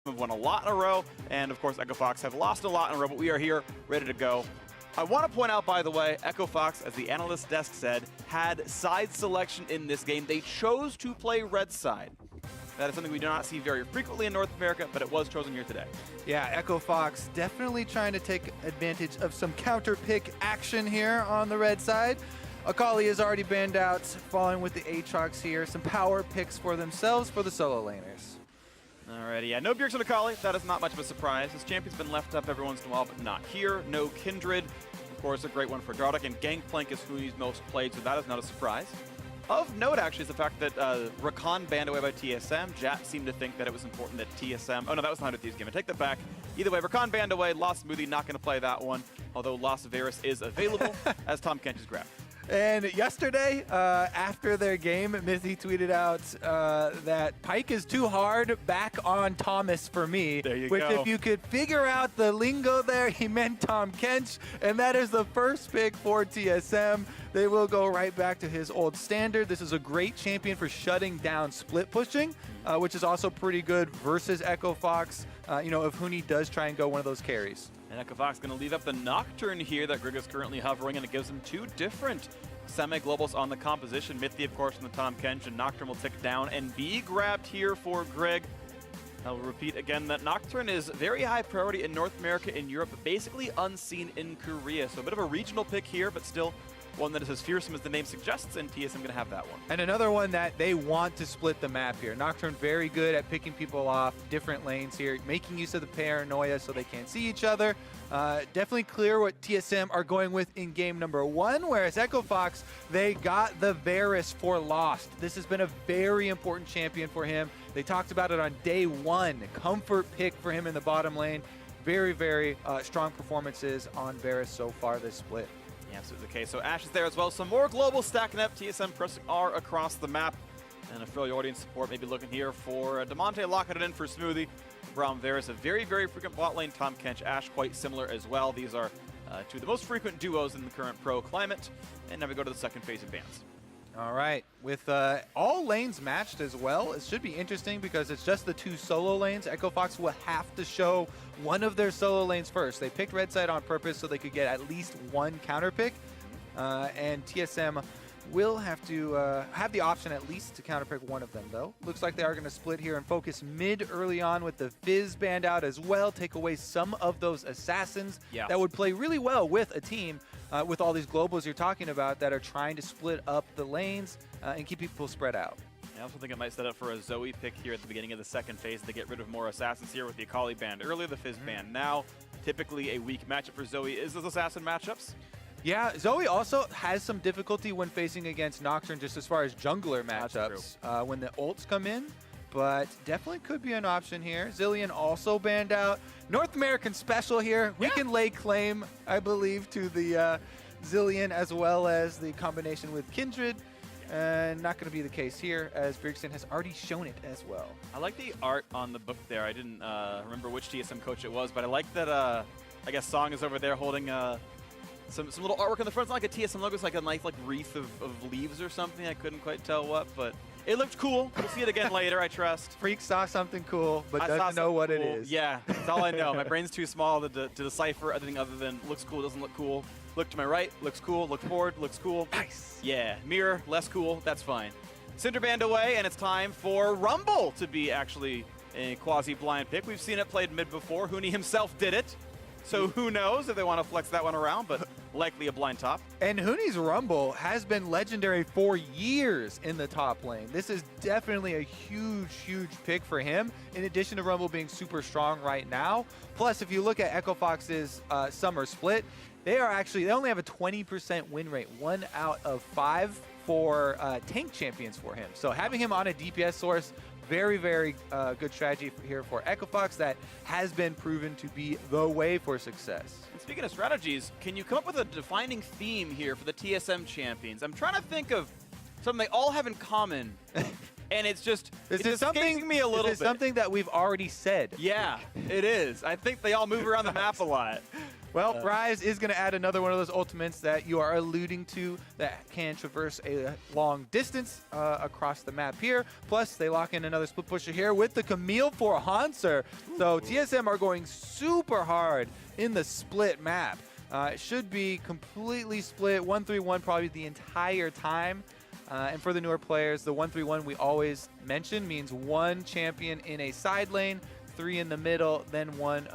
have won a lot in a row, and of course Echo Fox have lost a lot in a row, but we are here ready to go. I want to point out, by the way, Echo Fox, as the analyst desk said, had side selection in this game. They chose to play red side. That is something we do not see very frequently in North America, but it was chosen here today. Yeah, Echo Fox definitely trying to take advantage of some counter pick action here on the red side. Akali is already banned out, following with the Aatrox here. Some power picks for themselves for the solo laners. Alrighty, yeah, no Bjergsen Akali. That is not much of a surprise. This champion's been left up every once in a while, but not here. No Kindred. Of course, a great one for Dardoch, and Gangplank is Funi's most played, so that is not a surprise. Of note, actually, is the fact that Rakan banned away by TSM. Jat seemed to think that it was important that TSM... Oh, no, that was the 100 Thieves game. I take that back. Either way, Rakan banned away. Lost Smoothie, not going to play that one. Although Lost Varus is available, as Tom Kench is grabbed. And yesterday, after their game, Mithy tweeted out that Pyke is too hard, back on Thomas for me. There you which, go. if you could figure out the lingo there, he meant Tom Kench. And that is the first pick for TSM. They will go right back to his old standard. This is a great champion for shutting down split pushing, which is also pretty good versus Echo Fox, if Huni does try and go one of those carries. And Echo Fox going to leave up the Nocturne here that Grig is currently hovering, and it gives him two different semi-globals on the composition. Mithy, of course, from the Tom Kench, and Nocturne will tick down and be grabbed here for Grig. I'll repeat again that Nocturne is very high priority in North America and Europe, but basically unseen in Korea. So a bit of a regional pick here, but still one that is as fearsome as the name suggests, and TSM going to have that one. And another one that they want to split the map here. Nocturne very good at picking people off different lanes here, making use of the paranoia so they can't see each other. Definitely clear what TSM are going with in game number 1, whereas Echo Fox, they got the Varus for Lost. This has been a very important champion for him. They talked about it on day 1. Comfort pick for him in the bottom lane. Very, very strong performances on Varus so far this split. Yeah, absolutely the case. So Ash is there as well. Some more global stacking up. TSM pressing R across the map. And a Freljord audience support maybe looking here for Demonte, locking it in for Smoothie. Braum Varus, a very, very frequent bot lane. Tom Kench, Ash, quite similar as well. These are two of the most frequent duos in the current pro climate. And now we go to the second phase of bans. All right, with all lanes matched as well, it should be interesting because it's just the 2 solo lanes. Echo Fox will have to show one of their solo lanes first. They picked red side on purpose so they could get at least one counter pick, and TSM will have to have the option at least to counter pick one of them, though. Looks like they are going to split here and focus mid early on with the Fizz banned out as well, take away some of those assassins that would play really well with a team with all these globals you're talking about that are trying to split up the lanes and keep people spread out. I also think it might set up for a Zoe pick here at the beginning of the second phase to get rid of more assassins here with the Akali banned earlier, the Fizz banned now. Typically a weak matchup for Zoe is those assassin matchups. Yeah, Zoe also has some difficulty when facing against Nocturne just as far as jungler matchups when the ults come in, but definitely could be an option here. Zilean also banned out. North American special here. We can lay claim, I believe, to the Zilean as well as the combination with Kindred. And not going to be the case here, as Bjergsen has already shown it as well. I like the art on the book there. I didn't remember which TSM coach it was, but I like that, I guess Song is over there holding some little artwork on the front. It's not like a TSM logo. It's like a nice wreath of leaves or something. I couldn't quite tell what, but it looked cool. We'll see it again later, I trust. Freak saw something cool, but doesn't know what it is. Yeah, that's all I know. My brain's too small to decipher anything other than looks cool, doesn't look cool. Look to my right, looks cool. Look forward, looks cool. Nice. Yeah, mirror, less cool. That's fine. Cinder banned away, and it's time for Rumble to be actually a quasi-blind pick. We've seen it played mid before. Huni himself did it. So who knows if they want to flex that one around, but likely a blind top. And Huni's Rumble has been legendary for years in the top lane. This is definitely a huge, huge pick for him, in addition to Rumble being super strong right now. Plus, if you look at Echo Fox's summer split, they only have a 20% win rate, 1 out of 5 for tank champions for him. So having him on a DPS source, very, very good strategy here for Echo Fox that has been proven to be the way for success. And speaking of strategies, can you come up with a defining theme here for the TSM champions? I'm trying to think of something they all have in common, and it's just escaping me a little bit. Something that we've already said. Yeah, it is. I think they all move around the map a lot. Well, Rise is going to add another one of those ultimates that you are alluding to that can traverse a long distance across the map here. Plus, they lock in another split pusher here with the Camille for Hanser. So TSM are going super hard in the split map. It should be completely split, 1-3-1 probably the entire time. And for the newer players, the 1-3-1 we always mention means one champion in a side lane, 3 in the middle, then 1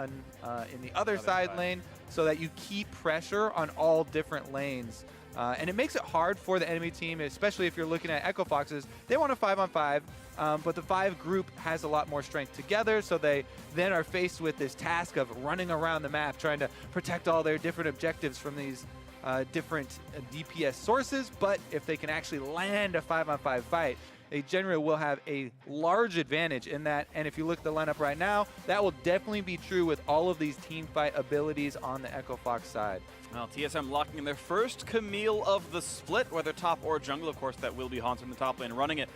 in the other side lane, so that you keep pressure on all different lanes. And it makes it hard for the enemy team, especially if you're looking at Echo Foxes. They want a 5-on-5, but the 5 group has a lot more strength together, so they then are faced with this task of running around the map, trying to protect all their different objectives from these different DPS sources. But if they can actually land a 5-on-5 fight, they generally will have a large advantage in that. And if you look at the lineup right now, that will definitely be true with all of these team fight abilities on the Echo Fox side. Well, TSM locking in their first Camille of the split, whether top or jungle. Of course, that will be Hanser in the top lane running it.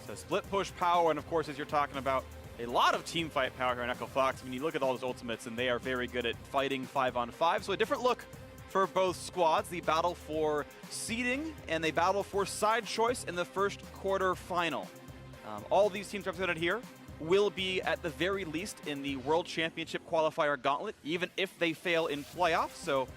So split push power, and of course, as you're talking about, a lot of team fight power here in Echo Fox. I mean, you look at all those ultimates, and they are very good at fighting 5-on-5. So a different look for both squads. The battle for seeding and they battle for side choice in the first quarter final. All these teams represented here will be at the very least in the World Championship qualifier gauntlet, even if they fail in playoffs. So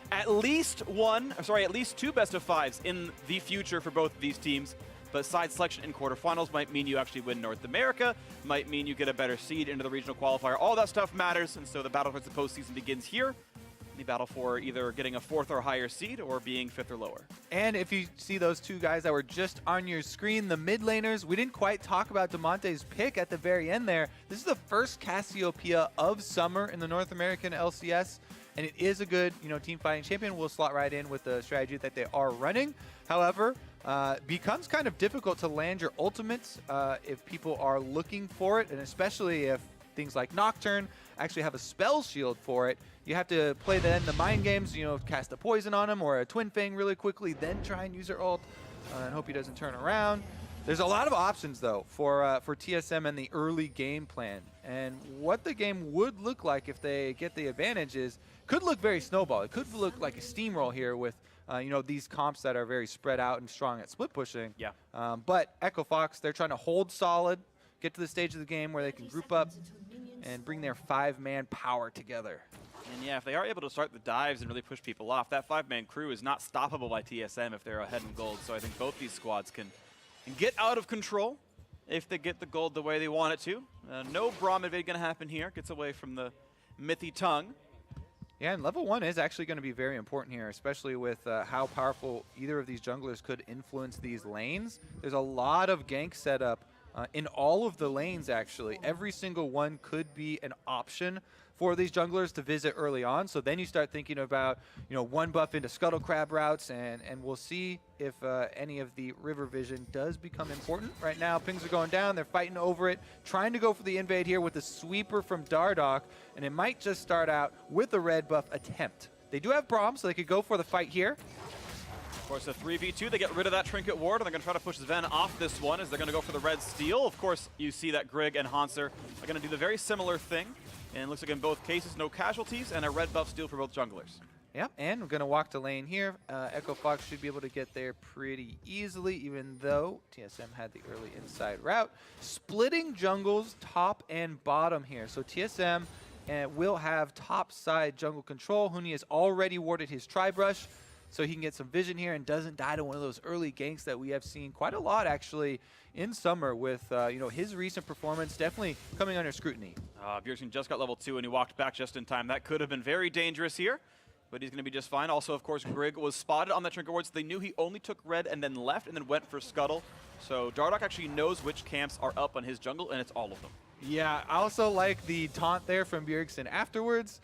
at least two best of 5s in the future for both of these teams. But side selection in quarterfinals might mean you actually win North America, might mean you get a better seed into the regional qualifier. All that stuff matters, and so the battle for the postseason begins here. The battle for either getting a 4th or higher seed or being 5th or lower. And if you see those two guys that were just on your screen, the mid laners, we didn't quite talk about Demonte's pick at the very end there. This is the first Cassiopeia of summer in the North American LCS, and it is a good, team fighting champion. Will slot right in with the strategy that they are running. However, becomes kind of difficult to land your ultimates if people are looking for it, and especially if things like Nocturne actually have a spell shield for it. You have to play the mind games, cast a poison on him or a Twin Fang really quickly, then try and use your ult and hope he doesn't turn around. There's a lot of options, though, for TSM and the early game plan. And what the game would look like if they get the advantage could look very snowball. It could look like a steamroll here with these comps that are very spread out and strong at split pushing. Yeah. But Echo Fox, they're trying to hold solid, get to the stage of the game where they can group up and bring their 5-man power together. And yeah, if they are able to start the dives and really push people off, that 5-man crew is not stoppable by TSM if they're ahead in gold. So I think both these squads can get out of control if they get the gold the way they want it to. No Braum invade going to happen here. Gets away from the Mythy tongue. Yeah, and level 1 is actually going to be very important here, especially with how powerful either of these junglers could influence these lanes. There's a lot of gank setup in all of the lanes, actually. Every single one could be an option for these junglers to visit early on. So then you start thinking about, one buff into Scuttle Crab routes, and we'll see if any of the river vision does become important. Right now, pings are going down. They're fighting over it, trying to go for the invade here with the sweeper from Dardoch, and it might just start out with a red buff attempt. They do have Braum, so they could go for the fight here. Of course, a 3v2, they get rid of that Trinket Ward, and they're going to try to push Sven off this one as they're going to go for the red steal. Of course, you see that Grig and Hanser are going to do the very similar thing. And it looks like in both cases, no casualties, and a red buff steal for both junglers. Yep, and we're going to walk to lane here. Echo Fox should be able to get there pretty easily, even though TSM had the early inside route. Splitting jungles top and bottom here. So TSM will have top side jungle control. Huni has already warded his Tri-Brush, so he can get some vision here and doesn't die to one of those early ganks that we have seen quite a lot, actually, in summer with his recent performance definitely coming under scrutiny. Bjergsen just got level 2 and he walked back just in time. That could have been very dangerous here, but he's going to be just fine. Also, of course, Grig was spotted on that Trinket Ward, so they knew he only took red and then left and then went for Scuttle. So Dardoch actually knows which camps are up on his jungle, and it's all of them. Yeah, I also like the taunt there from Bjergsen afterwards.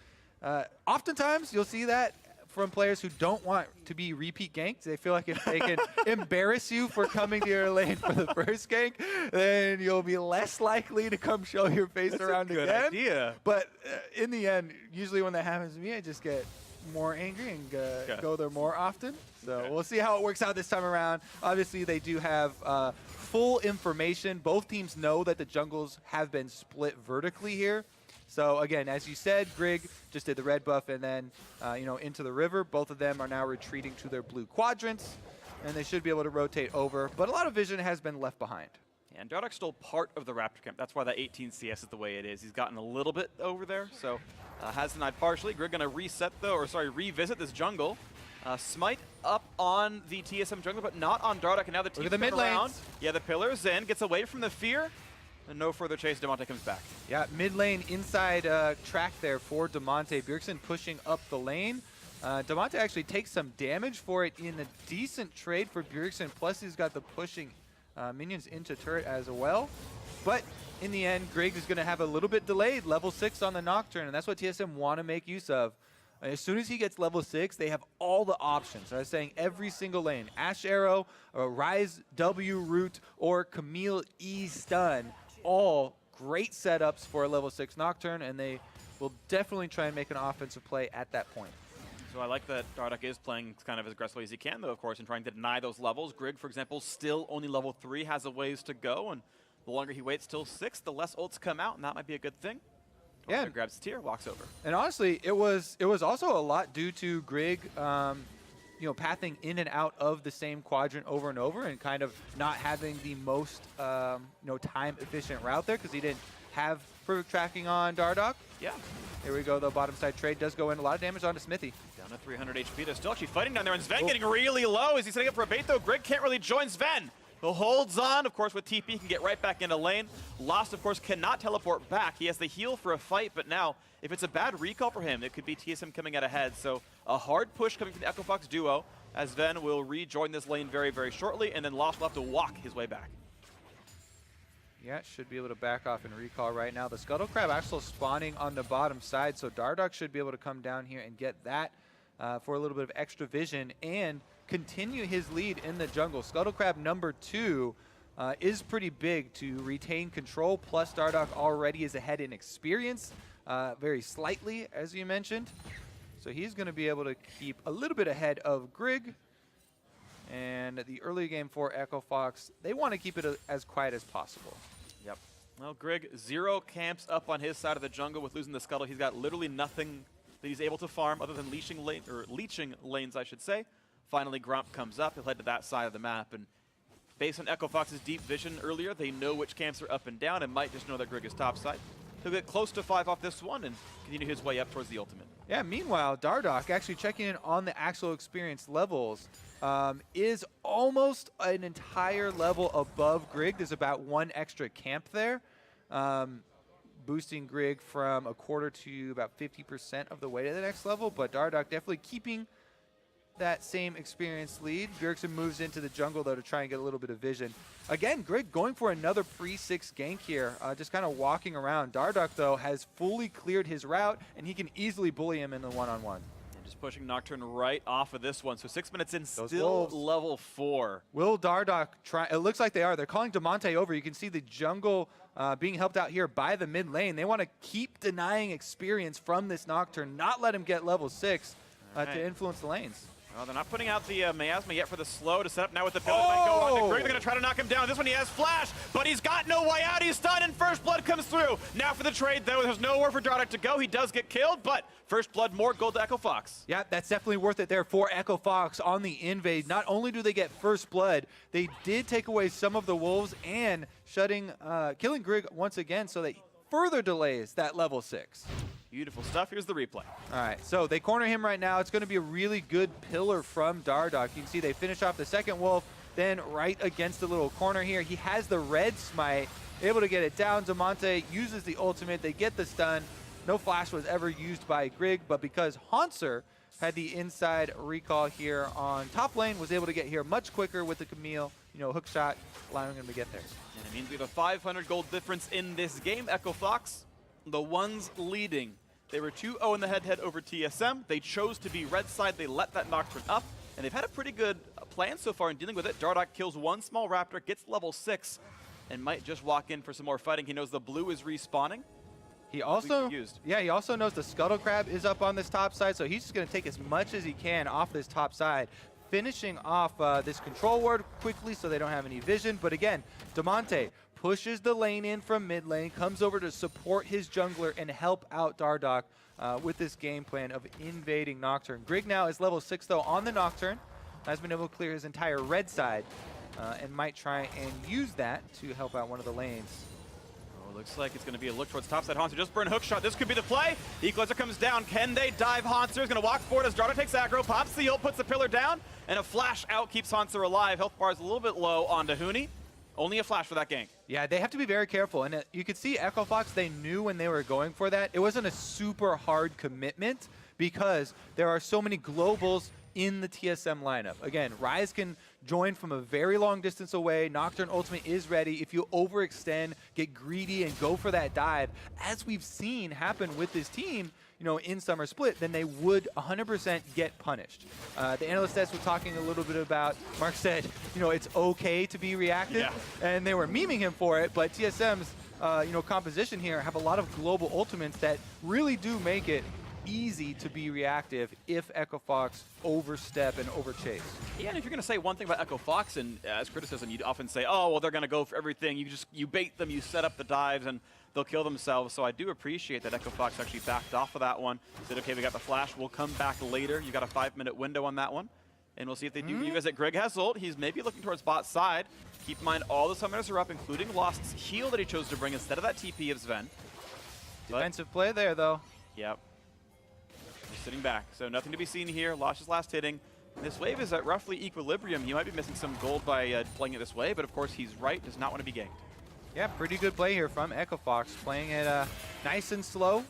Oftentimes, you'll see that from players who don't want to be repeat ganked. They feel like if they can embarrass you for coming to your lane for the first gank, then you'll be less likely to come show your face around again. That's a good idea. But in the end, usually when that happens to me, I just get more angry and go there more often. So we'll see how it works out this time around. Obviously, they do have full information. Both teams know that the jungles have been split vertically here. So again, as you said, Grig just did the red buff and then, into the river. Both of them are now retreating to their blue quadrants, and they should be able to rotate over. But a lot of vision has been left behind. And Dardak's still part of the Raptor camp. That's why that 18 CS is the way it is. He's gotten a little bit over there, so has denied partially. Grig gonna revisit this jungle. Smite up on the TSM jungle, but not on Dardak. And now the team's mid around. lanes. Yeah, the pillar's in, gets away from the fear, and no further chase. Damonte comes back. Yeah, mid lane inside track there for Damonte. Bjergsen pushing up the lane. Damonte actually takes some damage for it in a decent trade for Bjergsen. Plus, he's got the pushing minions into turret as well. But in the end, Grig is going to have a little bit delayed level 6 on the Nocturne, and that's what TSM want to make use of. As soon as he gets level 6, they have all the options. I was saying every single lane, Ash Arrow, or Rise W Root, or Camille E Stun, all great setups for a level 6 Nocturne, and they will definitely try and make an offensive play at that point. So I like that Dardak is playing kind of as aggressively as he can, though, of course, and trying to deny those levels. Grig, for example, still only level 3, has a ways to go, and the longer he waits till 6, the less ults come out, and that might be a good thing. Yeah, grabs the tier, walks over. And honestly, it was also a lot due to Grig, pathing in and out of the same quadrant over and over, and kind of not having the most time efficient route there because he didn't have perfect tracking on Dardak. Yeah. Here we go. The bottom side trade does go in. A lot of damage onto Smithy. Down to 300 HP. They're still actually fighting down there, and Sven getting really low. Is he setting up for a bait though? Grig can't really join Sven. Who holds on, of course, with TP, can get right back into lane. Lost, of course, cannot teleport back. He has the heal for a fight, but now, if it's a bad recall for him, it could be TSM coming out ahead. So a hard push coming from the Echo Fox duo, as Sven will rejoin this lane very, very shortly, and then Lost will have to walk his way back. Yeah, should be able to back off and recall right now. The Scuttle Crab actually spawning on the bottom side, so Dardak should be able to come down here and get that for a little bit of extra vision and continue his lead in the jungle. Scuttle Crab number 2 is pretty big to retain control, plus Dardak already is ahead in experience, very slightly, as you mentioned. So he's going to be able to keep a little bit ahead of Grig. And the early game for Echo Fox, they want to keep it as quiet as possible. Yep. Well, Grig, 0 camps up on his side of the jungle with losing the Scuttle. He's got literally nothing that he's able to farm other than leeching lanes, I should say. Finally, Grump comes up. He'll head to that side of the map. And based on Echo Fox's deep vision earlier, they know which camps are up and down and might just know that Grig is topside. He'll get close to 5 off this one and continue his way up towards the ultimate. Yeah, meanwhile, Dardak actually checking in on the actual experience levels is almost an entire level above Grig. There's about 1 extra camp there, boosting Grig from a quarter to about 50% of the way to the next level. But Dardak definitely keeping that same experience lead. Bjergsen moves into the jungle, though, to try and get a little bit of vision. Again, Grig going for another pre-6 gank here, just kind of walking around. Dardak, though, has fully cleared his route, and he can easily bully him in the one-on-one. And just pushing Nocturne right off of this one. So 6 minutes in, Those still wolves. level 4. Will Dardak try? It looks like they are. They're calling Damonte over. You can see the jungle being helped out here by the mid lane. They want to keep denying experience from this Nocturne, not let him get level 6 to influence the lanes. Well, they're not putting out the Miasma yet for the slow to set up now with the pillar. Might go on to Grig. They're going to try to knock him down. This one he has flash, but he's got no way out. He's stunned, and First Blood comes through. Now for the trade, though. There's nowhere for Dardak to go. He does get killed, but First Blood, more gold to Echo Fox. Yeah, that's definitely worth it there for Echo Fox on the invade. Not only do they get First Blood, they did take away some of the wolves and killing Grig once again, so that further delays that level 6. Beautiful stuff. Here's the replay. All right, so they corner him right now. It's going to be a really good pillar from Dardak. You can see they finish off the second wolf, then right against the little corner here. He has the red smite, able to get it down. Damonte uses the ultimate. They get the stun. No flash was ever used by Grig, but because Haunser had the inside recall here on top lane, was able to get here much quicker with the Camille, hook shot, allowing him to get there. And it means we have a 500 gold difference in this game. Echo Fox, the ones leading. They were 2-0 in the head-to-head over TSM. They chose to be red side. They let that Nocturne up, and they've had a pretty good plan so far in dealing with it. Dardak kills 1 small Raptor, gets level 6, and might just walk in for some more fighting. He knows the blue is respawning. He also knows the Scuttle Crab is up on this top side, so he's just going to take as much as he can off this top side, finishing off this control ward quickly so they don't have any vision. But again, Damonte pushes the lane in from mid lane, comes over to support his jungler and help out Dardoch with this game plan of invading Nocturne. Grig now is level 6 though on the Nocturne, has been able to clear his entire red side and might try and use that to help out one of the lanes. Looks like it's going to be a look towards topside. Haunter just burn hook shot. This could be the play. Equalizer comes down. Can they dive Haunter? Is going to walk forward as Dardoch takes aggro, pops the ult, puts the pillar down, and a flash out keeps Haunter alive. Health bar is a little bit low onto Huni. Only a flash for that gank. Yeah, they have to be very careful. And you could see Echo Fox, they knew when they were going for that. It wasn't a super hard commitment because there are so many globals in the TSM lineup. Again, Ryze can join from a very long distance away. Nocturne ultimate is ready. If you overextend, get greedy, and go for that dive, as we've seen happen with this team, you know, in Summer Split, then they would 100% get punished. The analyst desk was talking a little bit about, Mark said, you know, it's okay to be reactive, and they were memeing him for it, but TSM's, you know, composition here have a lot of global ultimates that really do make it easy to be reactive if Echo Fox overstep and overchase. Yeah, and if you're going to say one thing about Echo Fox, and as criticism, you'd often say, oh, well, they're going to go for everything. You bait them, you set up the dives, and they'll kill themselves. So I do appreciate that Echo Fox actually backed off of that one. Said, okay, we got the flash. We'll come back later. You got a 5-minute window on that one. And we'll see if they do. You guys at Greg has ult. He's maybe looking towards bot side. Keep in mind, all the summoners are up, including Lost's heal that he chose to bring instead of that TP of Sven. Defensive play there, though. Yep. Just sitting back. So nothing to be seen here. Losh's last hitting. This wave is at roughly equilibrium. He might be missing some gold by playing it this way, but of course he's right. Does not want to be ganked. Yeah, pretty good play here from Echo Fox, playing it nice and slow,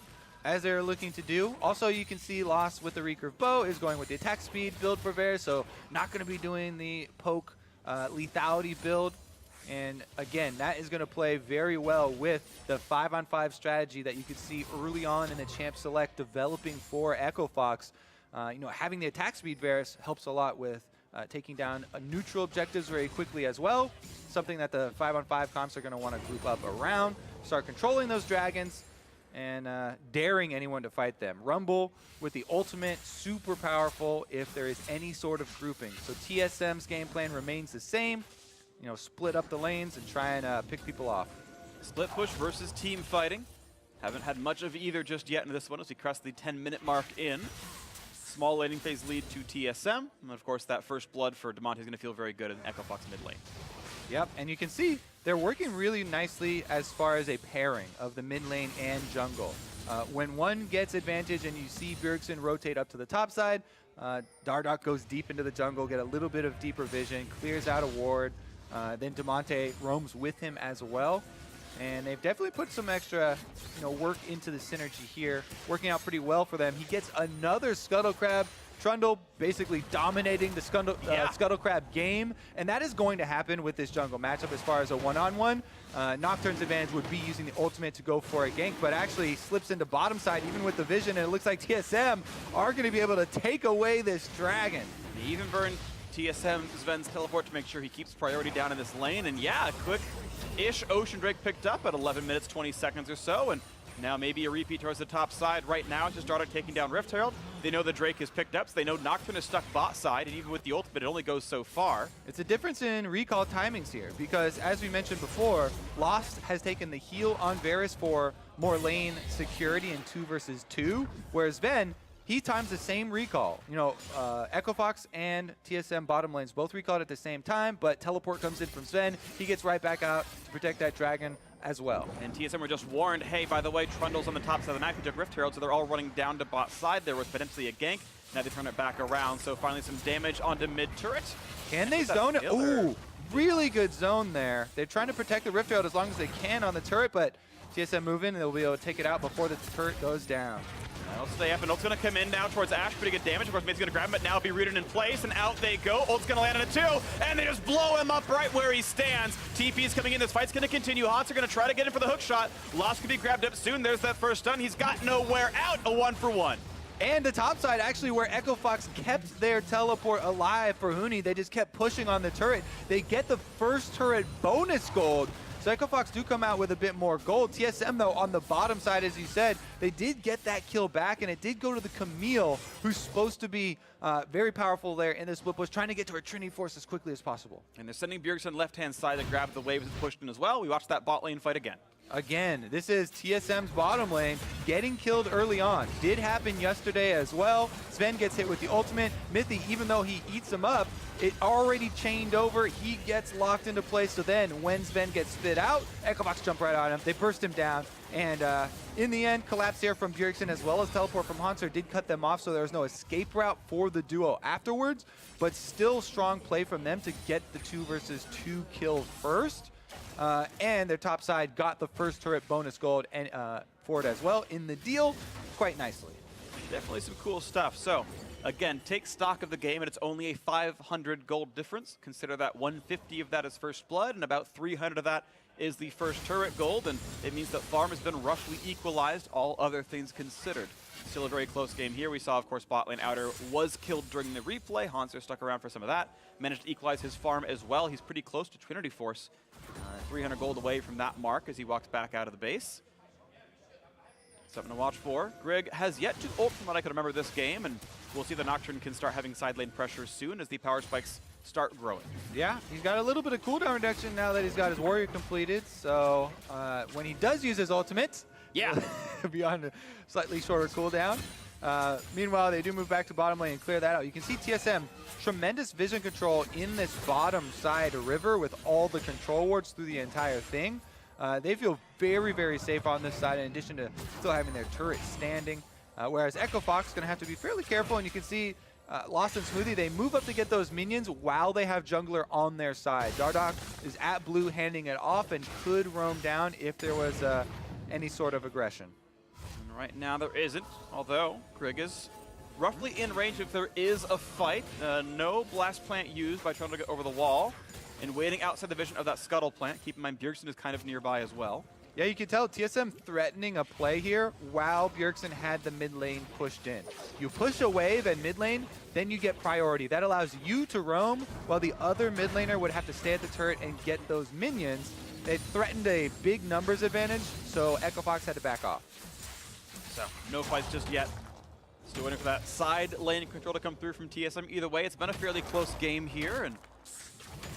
as they're looking to do. Also, you can see Lost with the recurve bow is going with the attack speed build for Varus, so not going to be doing the poke lethality build. And again, that is going to play very well with the 5-on-5 strategy that you could see early on in the Champ Select developing for Echo Fox. You know, having the attack speed Varus helps a lot with taking down neutral objectives very quickly as well. Something that the 5-on-5 comps are going to want to group up around, start controlling those dragons, and daring anyone to fight them. Rumble with the ultimate, super powerful if there is any sort of grouping. So TSM's game plan remains the same. You know, split up the lanes and try and pick people off. Split push versus team fighting. Haven't had much of either just yet in this one as we cross the 10-minute mark in. Small laning phase lead to TSM. And of course, that first blood for Demonte is going to feel very good in Echo Fox mid lane. Yep, and you can see they're working really nicely as far as a pairing of the mid lane and jungle. When one gets advantage and you see Bjergsen rotate up to the top side, Dardoch goes deep into the jungle, get a little bit of deeper vision, clears out a ward. Then Demonte roams with him as well. And they've definitely put some extra, you know, work into the synergy here, working out pretty well for them. He gets another Scuttle Crab. Trundle basically dominating the Scuttle Crab game, and that is going to happen with this jungle matchup as far as a one-on-one. Nocturne's advantage would be using the ultimate to go for a gank, but actually slips into bottom side even with the vision, and it looks like TSM are going to be able to take away this dragon. They even burn TSM Sven's teleport to make sure he keeps priority down in this lane, and yeah, quick-ish Ocean Drake picked up at 11 minutes, 20 seconds or so, and now maybe a repeat towards the top side. Right now, it's just Dardoch taking down Rift Herald. They know the Drake is picked up, so they know Nocturne is stuck bot side, and even with the ultimate, it only goes so far. It's a difference in recall timings here, because as we mentioned before, Lost has taken the heal on Varus for more lane security in 2 versus 2, whereas Sven, he times the same recall. You know, Echo Fox and TSM bottom lanes both recalled at the same time, but teleport comes in from Sven. He gets right back out to protect that dragon as well. And TSM were just warned, hey, by the way, Trundle's on the top side of the map. He took Rift Herald, so they're all running down to bot side. There was potentially a gank. Now they turn it back around, so finally some damage onto mid turret. Can they zone it? Ooh, really good zone there. They're trying to protect the Rift Herald as long as they can on the turret, but TSM move in and they'll be able to take it out before the turret goes down. That'll stay up, and ult's going to come in now towards Ashe. Pretty good damage. Of course, Mid's going to grab him, but now be rooted in place, and out they go. Ult's going to land on it too, and they just blow him up right where he stands. TP is coming in. This fight's going to continue. Hots are going to try to get in for the hook shot. Lost could be grabbed up soon. There's that first stun. He's got nowhere out. A 1-for-1. And the top side, actually, where Echo Fox kept their teleport alive for Huni. They just kept pushing on the turret. They get the first turret bonus gold. So Echo Fox do come out with a bit more gold. TSM, though, on the bottom side, as you said, they did get that kill back, and it did go to the Camille, who's supposed to be very powerful there in this split push, trying to get to her Trinity Force as quickly as possible. And they're sending Bjergsen left-hand side to grab the wave that's pushed in as well. We watched that bot lane fight again. Again, this is TSM's bottom lane getting killed early on. Did happen yesterday as well. Sven gets hit with the ultimate. Mithy, even though he eats him up, it already chained over. He gets locked into place. So then when Sven gets spit out, Echo Fox jump right on him. They burst him down. And in the end, collapse here from Bjergsen as well as teleport from Hanser did cut them off. So there was no escape route for the duo afterwards. But still strong play from them to get the 2 versus 2 kill first. And their top side got the first turret bonus gold and for it as well in the deal quite nicely. Definitely some cool stuff. So again, take stock of the game, and it's only a 500 gold difference. Consider that 150 of that is first blood, and about 300 of that is the first turret gold, and it means that farm has been roughly equalized, all other things considered. Still a very close game here. We saw, of course, bot lane Outer was killed during the replay. Hanser stuck around for some of that. Managed to equalize his farm as well. He's pretty close to Trinity Force. 300 gold away from that mark as he walks back out of the base. Something to watch for. Grig has yet to ult from what I can remember this game, and we'll see the Nocturne can start having side lane pressure soon as the power spikes start growing. Yeah, he's got a little bit of cooldown reduction now that he's got his warrior completed, so when he does use his ultimate, yeah, it'll be on a slightly shorter cooldown. Meanwhile, they do move back to bottom lane and clear that out. You can see TSM, tremendous vision control in this bottom side river with all the control wards through the entire thing. They feel very, very safe on this side in addition to still having their turret standing. Whereas Echo Fox is going to have to be fairly careful, and you can see Lost and Smoothie, they move up to get those minions while they have jungler on their side. Dardoch is at blue handing it off and could roam down if there was any sort of aggression. And right now there isn't, although Grig is roughly in range if there is a fight. No blast plant used by trying to get over the wall. And waiting outside the vision of that scuttle plant. Keep in mind, Bjergsen is kind of nearby as well. Yeah, you can tell TSM threatening a play here while Bjergsen had the mid lane pushed in. You push a wave at mid lane, then you get priority. That allows you to roam while the other mid laner would have to stay at the turret and get those minions. They threatened a big numbers advantage, so Echo Fox had to back off. So, no fights just yet. Still waiting for that side lane control to come through from TSM. Either way, it's been a fairly close game here, and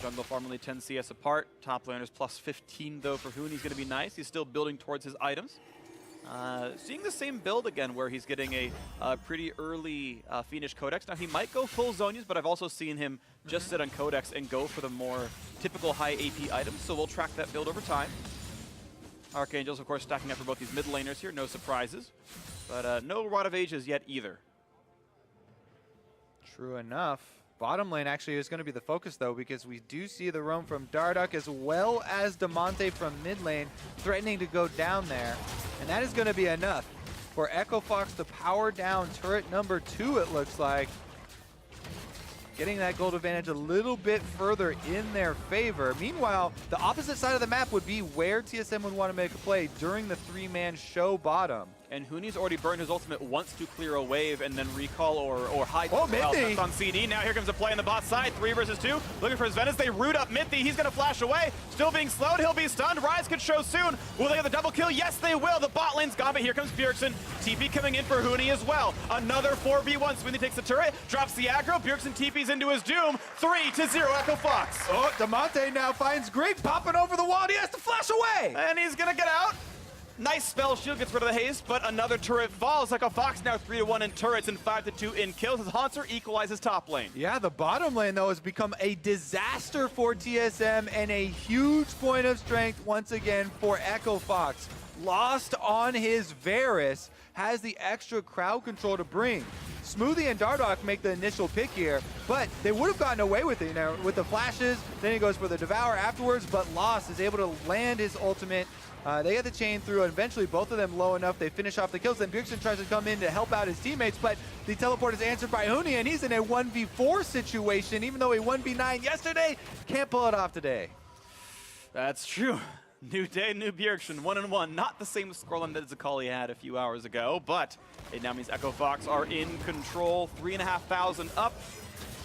jungle farm only 10 CS apart. Top laner's plus 15 though for Hoon. He's going to be nice. He's still building towards his items. Seeing the same build again where he's getting a pretty early Fiendish Codex. Now he might go full Zonias, but I've also seen him just sit on Codex and go for the more typical high AP items. So we'll track that build over time. Archangels, of course, stacking up for both these mid laners here. No surprises. But no Rod of Ages yet either. True enough. Bottom lane actually is going to be the focus, though, because we do see the roam from Dardoch as well as Damonte from mid lane threatening to go down there. And that is going to be enough for Echo Fox to power down turret number 2, it looks like. Getting that gold advantage a little bit further in their favor. Meanwhile, the opposite side of the map would be where TSM would want to make a play during the 3-man show bottom. And Hooney's already burned his ultimate once to clear a wave and then recall or hide. Oh, Mithy! That's on CD. Now here comes a play on the bot side. 3 versus 2. Looking for his Venice. They root up Mithy. He's going to flash away. Still being slowed. He'll be stunned. Rise could show soon. Will they get the double kill? Yes, they will. The bot lane's gone, but here comes Bjergsen. TP coming in for Hooney as well. Another 4v1. Swinny takes the turret, drops the aggro. Bjergsen TP's into his doom. 3-0 Echo Fox. Oh, Damonte now finds Grig popping over the wall. And he has to flash away. And he's going to get out. Nice spell, shield gets rid of the haste, but another turret falls. Echo Fox now 3-1 in turrets and 5-2 in kills as Hanser equalizes top lane. Yeah, the bottom lane, though, has become a disaster for TSM and a huge point of strength once again for Echo Fox. Lost on his Varus, has the extra crowd control to bring. Smoothie and Dardoch make the initial pick here, but they would have gotten away with it, you know, with the flashes. Then he goes for the Devour afterwards, but Lost is able to land his ultimate. They get the chain through, and eventually both of them low enough, they finish off the kills. Then Bjergsen tries to come in to help out his teammates, but the teleport is answered by Hooney, and he's in a 1v4 situation, even though he 1v9 yesterday. Can't pull it off today. That's true. New day, new Bjergsen, 1-1. Not the same scoreline that Zakali had a few hours ago, but it now means Echo Fox are in control. 3,500 up.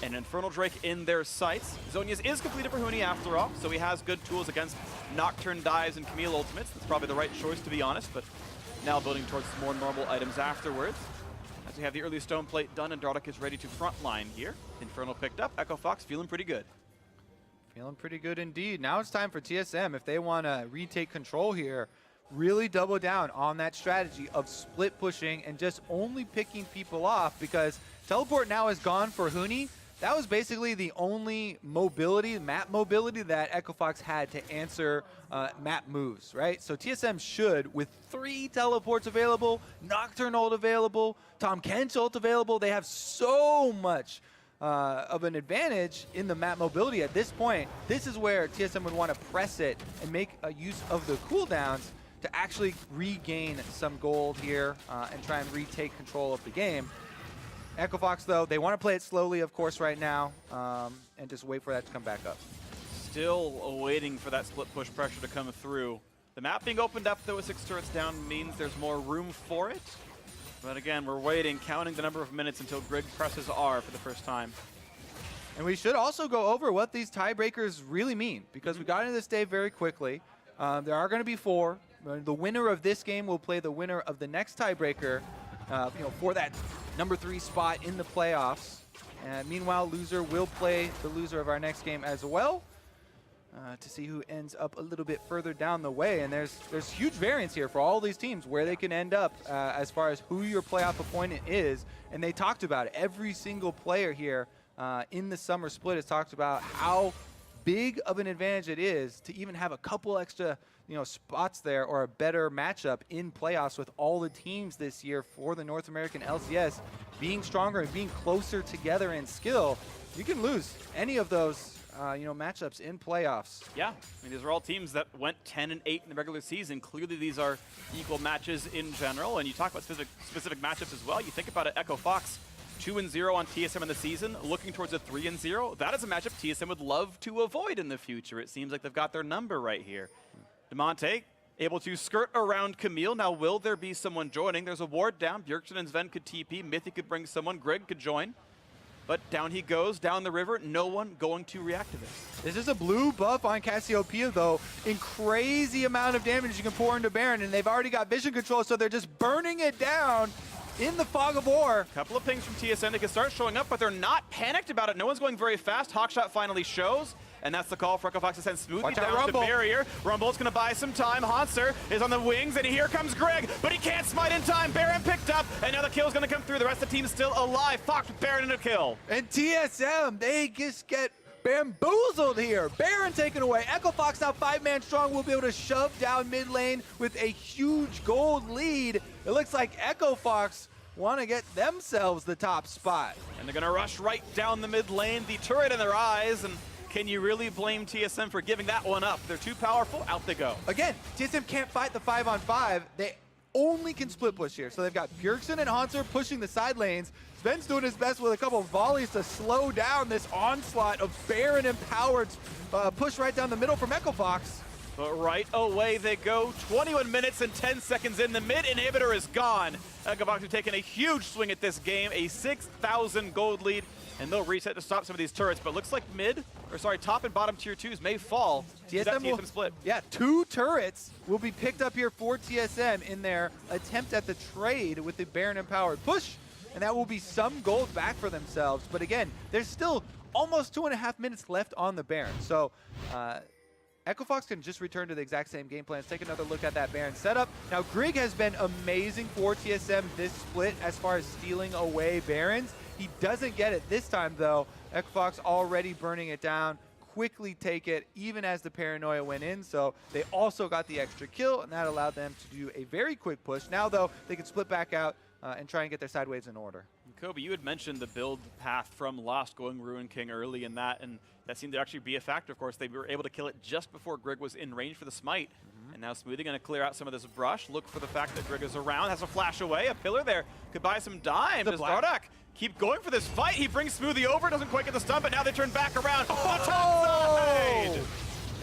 and Infernal Drake in their sights. Zonia's is completed for Huni after all, so he has good tools against Nocturne dives and Camille ultimates. That's probably the right choice, to be honest, but now building towards more normal items afterwards. As we have the early stone plate done and Dardoch is ready to frontline here. Infernal picked up, Echo Fox feeling pretty good. Feeling pretty good indeed. Now it's time for TSM, if they want to retake control here, really double down on that strategy of split pushing and just only picking people off, because teleport now is gone for Huni. That was basically the only mobility, map mobility that Echo Fox had to answer map moves, right? So TSM should, with 3 teleports available, Nocturne ult available, Tom Kench ult available, they have so much of an advantage in the map mobility at this point. This is where TSM would want to press it and make a use of the cooldowns to actually regain some gold here and try and retake control of the game. Echo Fox, though, they want to play it slowly, of course, right now, and just wait for that to come back up. Still waiting for that split push pressure to come through. The map being opened up, though, with 6 turrets down means there's more room for it. But again, we're waiting, counting the number of minutes until Grig presses R for the first time. And we should also go over what these tiebreakers really mean, because we got into this day very quickly. There are going to be 4. The winner of this game will play the winner of the next tiebreaker, for that number 3 spot in the playoffs. And meanwhile, loser will play the loser of our next game as well, to see who ends up a little bit further down the way. And there's huge variance here for all these teams where they can end up as far as who your playoff opponent is. And they talked about it. Every single player here in the summer split has talked about how big of an advantage it is to even have a couple extra spots there, or a better matchup in playoffs, with all the teams this year for the North American LCS being stronger and being closer together in skill. You can lose any of those matchups in playoffs. Yeah, I mean, these are all teams that went 10-8 in the regular season. Clearly, these are equal matches in general. And you talk about specific matchups as well. You think about it, Echo Fox, 2-0 on TSM in the season, looking towards a 3-0. That is a matchup TSM would love to avoid in the future. It seems like they've got their number right here. Demonte able to skirt around Camille. Now, will there be someone joining? There's a ward down. Bjergsen and Sven could TP. Mythic could bring someone. Grig could join. But down he goes, down the river. No one going to react to this. This is a blue buff on Cassiopeia, though. In crazy amount of damage you can pour into Baron, and they've already got vision control, so they're just burning it down in the fog of war. Couple of pings from TSM. They can start showing up, but they're not panicked about it. No one's going very fast. Hawkshot finally shows. And that's the call for Echo Fox to send smoothly down the barrier. Rumble's going to buy some time. Hanser is on the wings, and here comes Grig, but he can't smite in time. Baron picked up, and now the kill's going to come through. The rest of the team's still alive. Fox with Baron in a kill. And TSM, they just get bamboozled here. Baron taken away. Echo Fox now 5-man strong, will be able to shove down mid lane with a huge gold lead. It looks like Echo Fox want to get themselves the top spot. And they're going to rush right down the mid lane, the turret in their eyes, and can you really blame TSM for giving that one up? They're too powerful, out they go. Again, TSM can't fight the 5-on-5. They only can split push here. So they've got Bjergsen and Hanser pushing the side lanes. Sven's doing his best with a couple of volleys to slow down this onslaught of Baron empowered push right down the middle from Echo Fox. But right away they go. 21 minutes and 10 seconds in. The mid inhibitor is gone. Echo Fox have taken a huge swing at this game, a 6,000 gold lead. And they'll reset to stop some of these turrets, but looks like top and bottom tier 2s may fall. TSM split. Yeah, 2 turrets will be picked up here for TSM in their attempt at the trade with the Baron empowered push, and that will be some gold back for themselves. But again, there's still almost 2.5 minutes left on the Baron. So Echo Fox can just return to the exact same game plan. Let's take another look at that Baron setup. Now, Grig has been amazing for TSM this split as far as stealing away Barons. He doesn't get it this time, though. Echo Fox already burning it down. Quickly take it, even as the Paranoia went in. So they also got the extra kill, and that allowed them to do a very quick push. Now, though, they can split back out and try and get their side waves in order. Kobe, you had mentioned the build path from Lost going Ruin King early in that, and that seemed to actually be a factor. Of course, they were able to kill it just before Grig was in range for the smite. And now Smoothie going to clear out some of this brush. Look for the fact that Grig is around, has a flash away. A pillar there could buy some dime. Does Dardoch keep going for this fight? He brings Smoothie over, doesn't quite get the stun, but now they turn back around. Oh! The top side!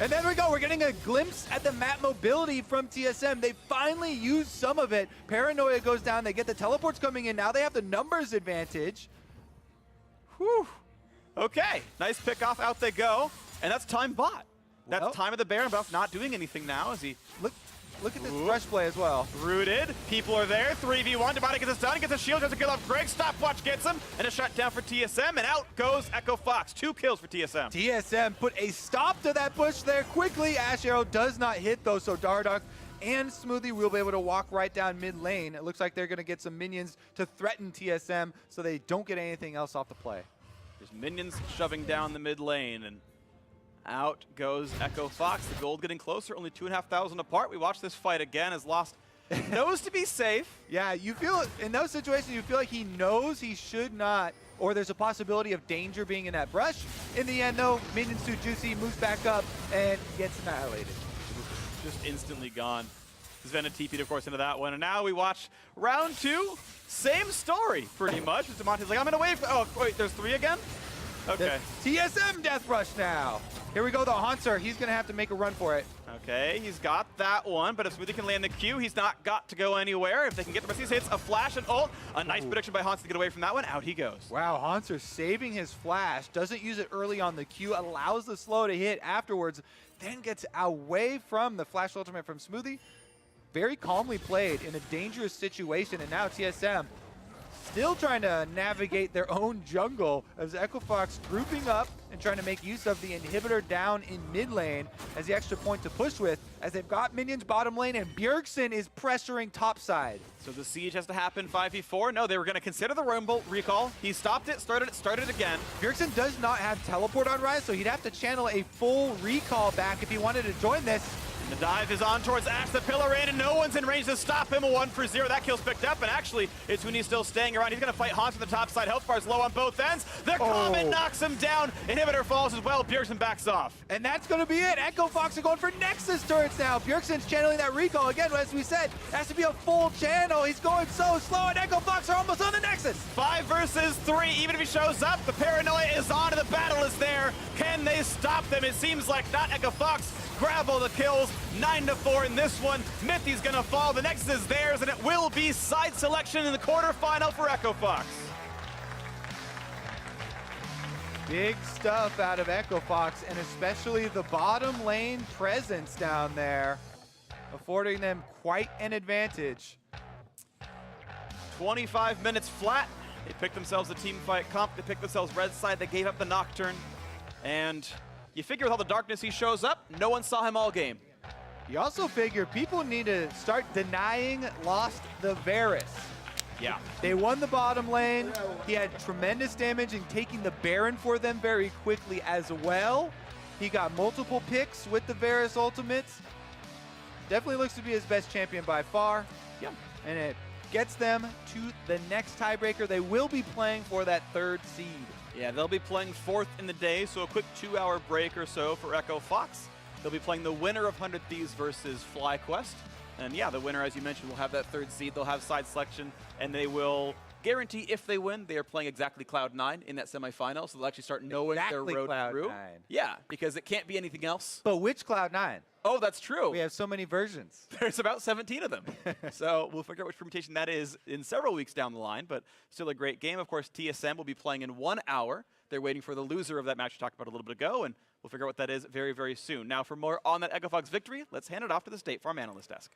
And there we go. We're getting a glimpse at the map mobility from TSM. They finally used some of it. Paranoia goes down. They get the teleports coming in. Now they have the numbers advantage. Whew. Okay, nice pick off. Out they go. And that's time bot. That's Well, time of the Baron buff not doing anything now as he Look at this rush play as well. rooted. People are there. 3v1. Debata gets his done. Gets a shield. Does a kill off Greg. Stopwatch gets him. And a shutdown for TSM. And out goes Echo Fox. 2 kills for TSM. TSM put a stop to that push there quickly. Ash Arrow does not hit though, so Dardoch and Smoothie will be able to walk right down mid lane. It looks like they're going to get some minions to threaten TSM so they don't get anything else off the play. There's minions shoving down the mid lane. And out goes Echo Fox. The gold getting closer. Only 2,500 apart. We watch this fight again as Lost knows to be safe. Yeah, you feel in those situations, you feel like he knows he should not, or there's a possibility of danger being in that brush. In the end, though, Minion's too juicy, moves back up, and gets annihilated. Just instantly gone. Zvenna TP'd, of course, into that one. And now we watch round 2. Same story, pretty much. Demonte's like, I'm in a wave. Oh, wait, there's 3 again? Okay. The TSM Death Rush now. Here we go, though. Hunter, he's going to have to make a run for it. Okay, he's got that one, but if Smoothie can land the Q, he's not got to go anywhere. If they can get the rest of these hits, a flash and ult. A nice prediction by Hans to get away from that one. Out he goes. Wow, Hunter saving his flash, doesn't use it early on the Q, allows the slow to hit afterwards, then gets away from the flash ultimate from Smoothie. Very calmly played in a dangerous situation, and now TSM still trying to navigate their own jungle as Echo Fox grouping up and trying to make use of the inhibitor down in mid lane as the extra point to push with, as they've got minions bottom lane and Bjergsen is pressuring top side. So the siege has to happen 5v4. No, they were going to consider the Rumble recall. He stopped it, started it again. Bjergsen does not have teleport on Rise, so he'd have to channel a full recall back if he wanted to join this. The dive is on towards Ash, the pillar in, and no one's in range to stop him. A 1-for-0. That kill's picked up, and actually, it's Huni still staying around. He's going to fight Hans on the top side. Health bar's low on both ends. The Comet knocks him down. Inhibitor falls as well. Bjergsen backs off. And that's going to be it. Echo Fox are going for Nexus turrets now. Bjergsen's channeling that recall. Again, as we said, has to be a full channel. He's going so slow, and Echo Fox are almost on the Nexus. 5 versus 3. Even if he shows up, the paranoia is on, and the battle is there. Can they stop them? It seems like not. Echo Fox grab all the kills. 9-4 in this one. Mithy's gonna fall. The Nexus is theirs, and it will be side selection in the quarterfinal for Echo Fox. Big stuff out of Echo Fox, and especially the bottom lane presence down there, affording them quite an advantage. 25 minutes flat. They picked themselves a team fight comp. They picked themselves red side. They gave up the Nocturne. And you figure with all the darkness he shows up, no one saw him all game. You also figure people need to start denying Lost the Varus. Yeah. They won the bottom lane. He had tremendous damage in taking the Baron for them very quickly as well. He got multiple picks with the Varus ultimates. Definitely looks to be his best champion by far. Yeah. And it gets them to the next tiebreaker. They will be playing for that 3rd seed. Yeah, they'll be playing 4th in the day, so a quick 2-hour break or so for Echo Fox. They'll be playing the winner of 100 Thieves versus FlyQuest. And yeah, the winner, as you mentioned, will have that 3rd seed. They'll have side selection, and they will guarantee if they win, they are playing exactly Cloud9 in that semifinal, so they'll actually start knowing their road through. Cloud9. Yeah, because it can't be anything else. But which Cloud9? Oh, that's true. We have so many versions. There's about 17 of them. So we'll figure out which permutation that is in several weeks down the line, but still a great game. Of course, TSM will be playing in 1 hour. They're waiting for the loser of that match we talked about a little bit ago, and we'll figure out what that is very, very soon. Now, for more on that Echo Fox victory, let's hand it off to the State Farm Analyst Desk.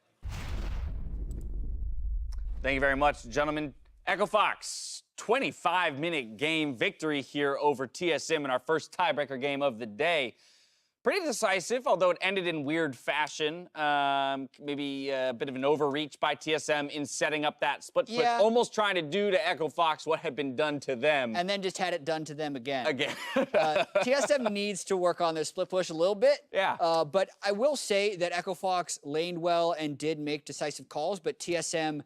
Thank you very much, gentlemen. Echo Fox, 25-minute game victory here over TSM in our first tiebreaker game of the day. Pretty decisive, although it ended in weird fashion. Maybe a bit of an overreach by TSM in setting up that split push, almost trying to do to Echo Fox what had been done to them. And then just had it done to them again. Again. TSM needs to work on their split push a little bit. Yeah. But I will say that Echo Fox laned well and did make decisive calls, but TSM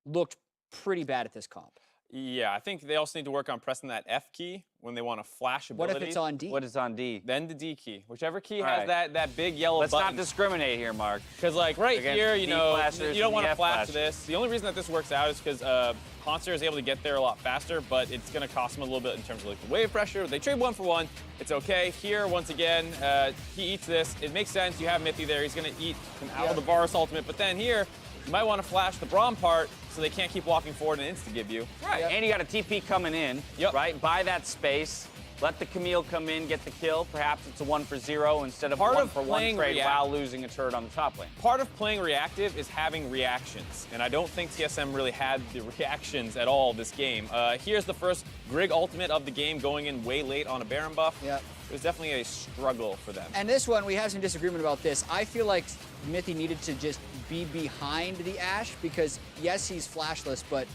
looked pretty bad at this comp. Yeah, I think they also need to work on pressing that F key when they want to flash ability. What if it's on D? What is on D? Then the D key. Whichever key All has right. that big yellow Let's button. not discriminate here, Mark. Because like right Against here, the you D know, flashers you don't and want the to F flash flashers. this. The only reason that this works out is because Haunter is able to get there a lot faster, but it's going to cost him a little bit in terms of like the wave pressure. They trade 1 for 1. It's okay. Here, once again, he eats this. It makes sense. You have Mithy there. He's going to eat from out of the Varus ultimate. But then here, you might want to flash the Braum part so they can't keep walking forward and insta-give you. Right, and you got a TP coming in, right? Buy that space. Let the Camille come in, get the kill. Perhaps it's a 1 for 0 instead of Part a of 1 for 1 playing trade while losing a turret on the top lane. Part of playing reactive is having reactions, and I don't think TSM really had the reactions at all this game. Here's the first Grig ultimate of the game going in way late on a Baron buff. Yep. It was definitely a struggle for them. And this one, we have some disagreement about this. I feel like Mithy needed to just be behind the Ashe because, yes, he's flashless, but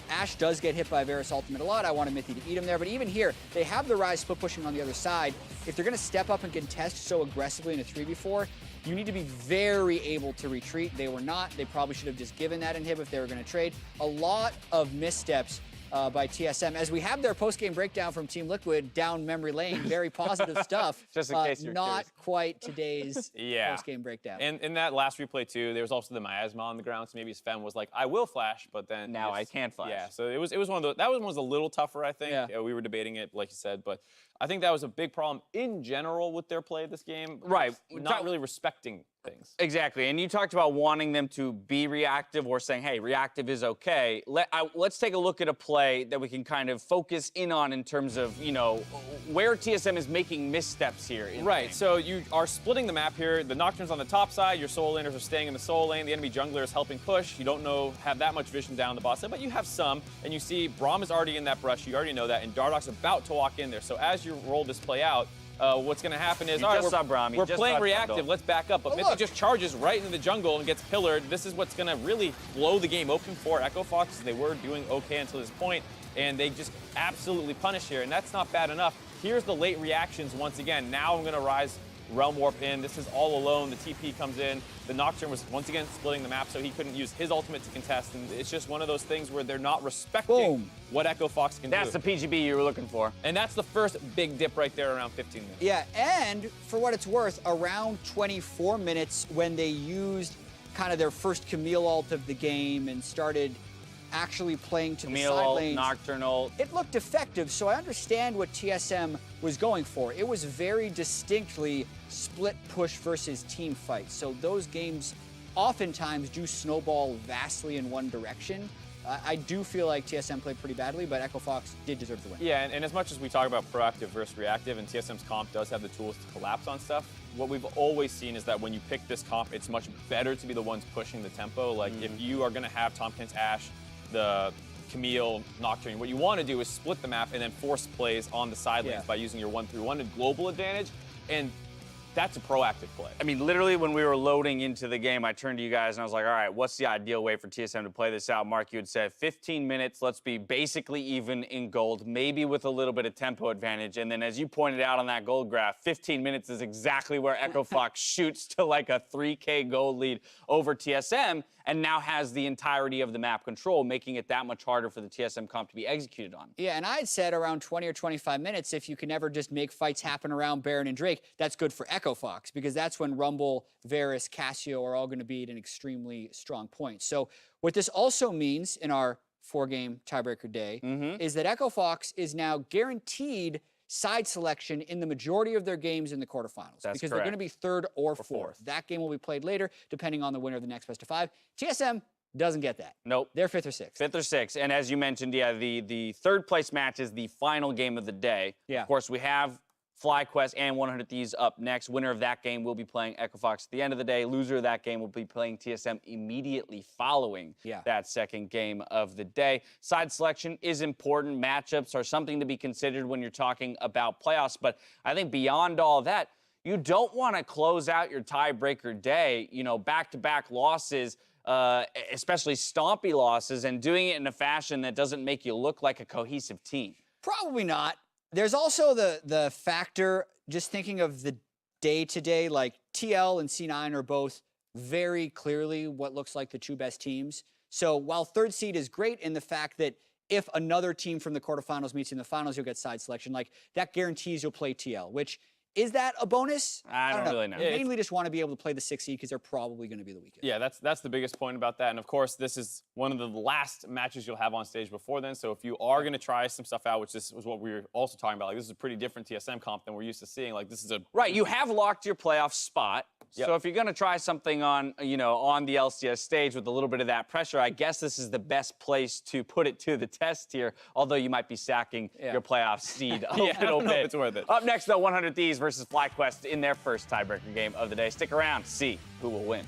Ashe does get hit by Varus ultimate a lot. I wanted Mithy to eat him there. But even here, they have the Ryze split pushing on the other side. If they're going to step up and contest so aggressively in a 3v4, you need to be very able to retreat. They were not. They probably should have just given that inhib if they were going to trade. A lot of missteps by TSM. As we have their post-game breakdown from Team Liquid down memory lane, very positive stuff. Just in case you're not curious. quite today's post-game breakdown. And in that last replay too, there was also the miasma on the ground, so maybe Sven was like, "I will flash," but then Now I can't flash. Yeah, so it was one of those. That one was a little tougher, I think. Yeah. We were debating it, like you said, but I think that was a big problem in general with their play this game. Right. Not really respecting things. Exactly, and you talked about wanting them to be reactive or saying, hey, reactive is okay. Let's take a look at a play that we can kind of focus in on in terms of, you know, where TSM is making missteps here. In the Right, game. so you are splitting the map here. The Nocturne's on the top side, your solo laners are staying in the solo lane, the enemy jungler is helping push. You don't have that much vision down the bot side, but you have some, and you see Braum is already in that brush, you already know that, and Dardoch's about to walk in there. So as you roll this play out, what's going to happen is, You all right, just saw Braum, he we're just playing saw reactive, Trundle. let's back up. But But Mithy look. just charges right into the jungle and gets pillared. This is what's going to really blow the game open for Echo Fox. They were doing okay until this point, and they just absolutely punish here, and that's not bad enough. Here's the late reactions once again. Now I'm going to Rise Realm Warp in. This is all alone. The TP comes in. The Nocturne was once again splitting the map, so he couldn't use his ultimate to contest, and it's just one of those things where they're not respecting Boom. what Echo Fox can That's do. the PGB you were looking for. And that's the first big dip right there around 15 minutes. Yeah, and for what it's worth, around 24 minutes when they used kind of their first Camille ult of the game and started actually playing to the Camille side ult, lanes, Nocturnal. it looked effective, so I understand what TSM was going for. It was very distinctly split push versus team fight. So those games oftentimes do snowball vastly in one direction. I do feel like TSM played pretty badly, but Echo Fox did deserve the win. Yeah, and as much as we talk about proactive versus reactive, and TSM's comp does have the tools to collapse on stuff, what we've always seen is that when you pick this comp, it's much better to be the ones pushing the tempo. Like, if you are going to have Tompkins, Ashe, the Camille, Nocturne, what you want to do is split the map and then force plays on the side lanes by using your 1-3-1 and global advantage, and that's a proactive play. I mean, literally, when we were loading into the game, I turned to you guys and I was like, all right, what's the ideal way for TSM to play this out? Mark, you had said 15 minutes, let's be basically even in gold, maybe with a little bit of tempo advantage. And then as you pointed out on that gold graph, 15 minutes is exactly where Echo Fox shoots to like a 3K gold lead over TSM and now has the entirety of the map control, making it that much harder for the TSM comp to be executed on. Yeah, and I had said around 20 or 25 minutes, if you can ever just make fights happen around Baron and Drake, that's good for Echo Fox, because that's when Rumble, Varus, Cassio are all going to be at an extremely strong point. So what this also means in our 4-game tiebreaker day is that Echo Fox is now guaranteed side selection in the majority of their games in the quarterfinals. That's because they're going to be third or fourth. fourth. That game will be played later, depending on the winner of the next best of 5. TSM doesn't get that. Nope. They're 5th or 6th. 5th or 6th. And as you mentioned, yeah, the third place match is the final game of the day. Yeah. Of course, we have FlyQuest and 100 Thieves up next. Winner of that game will be playing Echo Fox at the end of the day. Loser of that game will be playing TSM immediately following that second game of the day. Side selection is important. Matchups are something to be considered when you're talking about playoffs. But I think beyond all that, you don't want to close out your tiebreaker day, you know, back-to-back losses, especially stompy losses, and doing it in a fashion that doesn't make you look like a cohesive team. Probably not. There's also the factor, just thinking of the day-to-day, like TL and C9 are both very clearly what looks like the 2 best teams. So while 3rd seed is great in the fact that if another team from the quarterfinals meets in the finals, you'll get side selection, like that guarantees you'll play TL, which Is that a bonus? I don't really know. I mainly just want to be able to play the 6 seed because they're probably going to be the weakest. Yeah, that's the biggest point about that. And of course, this is one of the last matches you'll have on stage before then. So if you are going to try some stuff out, which this was what we were also talking about, like this is a pretty different TSM comp than we're used to seeing. Like this is a Right, you have locked your playoff spot. Yep. So if you're going to try something on, on the LCS stage with a little bit of that pressure, I guess this is the best place to put it to the test here, although you might be sacking your playoff seed a Yeah, I little don't know if bit. it's worth it. Up next, though, 100 Thieves versus FlyQuest in their first tiebreaker game of the day. Stick around, see who will win.